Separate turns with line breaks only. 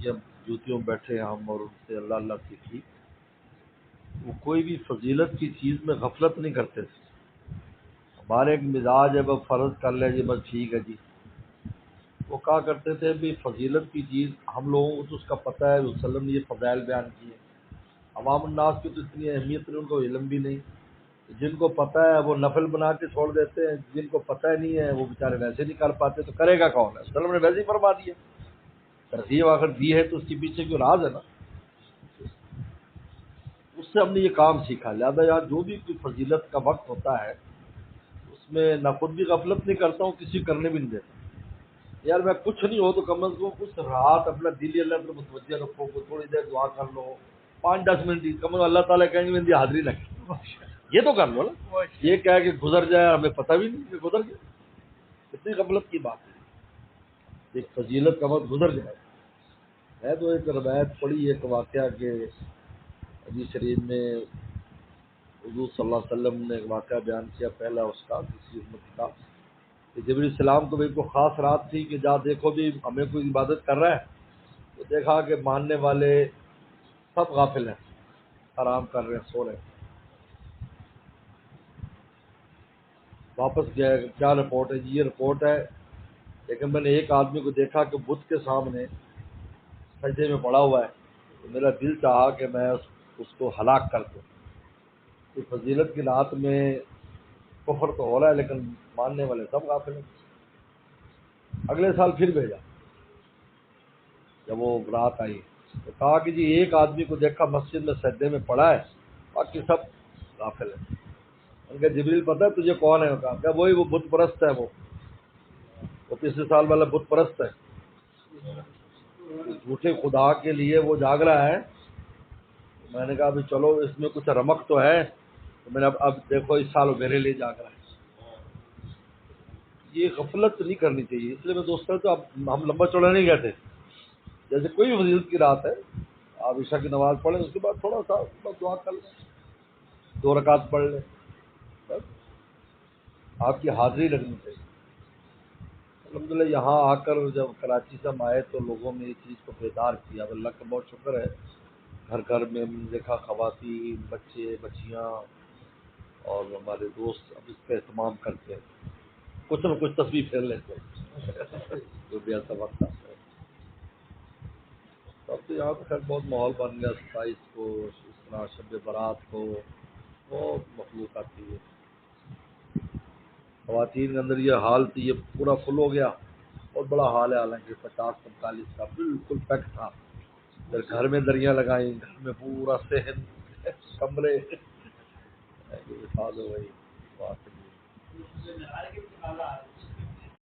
کی ہم جوتیوں میں بیٹھے ہیں ہم اور ان سے اللہ اللہ سیکھی، وہ کوئی بھی فضیلت کی چیز میں غفلت نہیں کرتے تھے. ہمارے ایک مزاج ہے بس فرض کر لیں جی بس ٹھیک ہے جی. وہ کہا کرتے تھے بھی فضیلت کی چیز ہم لوگوں کو تو اس کا پتہ ہے، رسول وسلم نے یہ فضائل بیان کیے، عوام الناس کی تو اتنی اہمیت نہیں، ان کو علم بھی نہیں. جن کو پتہ ہے وہ نفل بنا کے چھوڑ دیتے ہیں، جن کو پتہ نہیں ہے وہ بیچارے ویسے نہیں کر پاتے، تو کرے گا کون ہے؟ وسلم نے ویسے ہی فرما دیا. ترغیب اگر دی ہے تو اس کے پیچھے کوئی راز ہے نا. اس سے ہم نے یہ کام سیکھا. لہٰذا یار جو بھی کوئی فضیلت کا وقت ہوتا ہے اس میں نہ خود بھی غفلت نہیں کرتا ہوں، کسی کرنے بھی نہیں دیتا. یار میں کچھ نہیں ہو تو کم از کم کچھ رات اپنا دل اللہ پر متوجہ رکھو، کوئی تھوڑی دیر دعا کر لو، 5-10 منٹ کی کم از کم اللہ تعالیٰ کہیں گے میری حاضری لگے، یہ تو کر لو نا. یہ کیا ہے کہ گزر جائے ہمیں پتہ بھی نہیں کہ گزر گیا، اتنی غفلت کی بات ہے. ایک فضیلت کا وقت گزر جائے. میں تو ایک روایت پڑھی، ایک واقعہ کہ حدیث شریف میں حضور صلی اللہ علیہ وسلم نے ایک واقعہ بیان کیا پہلا اس کا کسی امت کا، کہ جبریل السلام کو بھی کوئی خاص رات تھی کہ جہاں دیکھو بھی ہمیں کوئی عبادت کر رہا ہے تو دیکھا کہ ماننے والے سب غافل ہیں، آرام کر رہے ہیں، سو رہے ہیں. واپس گیا، کیا رپورٹ ہے جی؟ یہ رپورٹ ہے لیکن میں نے ایک آدمی کو دیکھا کہ بت کے سامنے سجدے میں پڑا ہوا ہے، تو میرا دل چاہا کہ میں اس کو ہلاک کر دوں. کہ فضیلت کی رات میں کفر تو ہو رہا ہے لیکن ماننے والے سب غافل ہیں. اگلے سال پھر بھیجا، جب وہ رات آئی تو کہا کہ جی ایک آدمی کو دیکھا مسجد میں سجدے میں پڑا ہے، باقی سب غافل ہیں. ان کا جبریل پتہ ہے تجھے کون ہے؟ کہا کہ وہی وہ بت پرست ہے، وہ پچھلے سال والا بت پرست ہے، جھوٹے خدا کے لیے وہ جاگ رہا ہے. میں نے کہا بھی چلو اس میں کچھ رمق تو ہے، تو میں نے اب دیکھو اس سال وہ میرے لیے جاگ رہا ہے. یہ غفلت نہیں کرنی چاہیے. اس لیے میں دوست تو اب ہم لمبا چوڑا نہیں کہتے. جیسے کوئی فضیلت کی رات ہے آپ عشاء کی نماز پڑھیں، اس کے بعد تھوڑا سا بس دعا کر لیں، 2 رکعت پڑھ لیں، بس آپ کی حاضری لگنی چاہیے. الحمدللہ یہاں آ کر جب کراچی سے ہم آئے تو لوگوں نے اس چیز کو بیدار کیا، اب اللہ کا بہت شکر ہے. گھر گھر میں ہم نے دیکھا خواتین، بچے بچیاں اور ہمارے دوست اب اس کا اہتمام کرتے ہیں، کچھ نہ کچھ تسبیح پھیر لیتے ہیں جو بھی ایسا وقت آتا ہے. اب تو یہاں پہ خیر بہت ماحول بن گیا. 27 کو اس طرح شب برات کو بہت مخلوق آتی ہے. خواتین کے اندر یہ حال تھی، یہ پورا فل ہو گیا، بہت بڑا حال ہے. حالانکہ 50-45 کا بالکل پیک تھا. پھر گھر میں دریاں لگائیں، گھر میں پورا صحن کمرے حال ہو گئی.